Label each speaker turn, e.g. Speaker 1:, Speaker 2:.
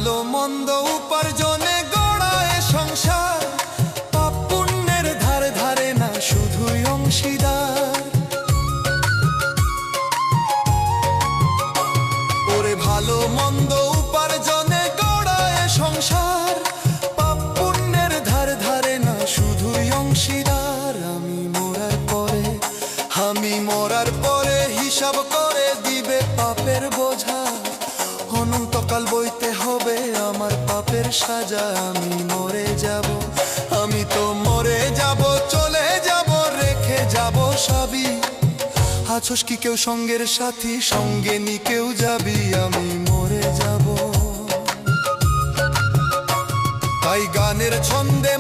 Speaker 1: ভালো মন্দ উপার্জনে গড়া এ সংসার, পাপ পুণ্যের ধারে ধারে না শুধুই অংশীদার। ওরে ভালো মন্দ উপার্জনে গড়া এ সংসার, পাপ পুণ্যের ধারে ধারে না শুধুই অংশীদার। আমি মরার পরে হিসাব করে দিবে পাপের বোঝা, অনন্তকাল বইতে হবে আমার পাপের সাজা। আমি মরে যাব, আমি তো মরে যাব, চলে যাব, রেখে যাব সবই। আছোস কি কেউ সঙ্গের সাথী, সঙ্গে নি কেউ যাবি? আমি মরে যাব। তাই গানের ছন্দে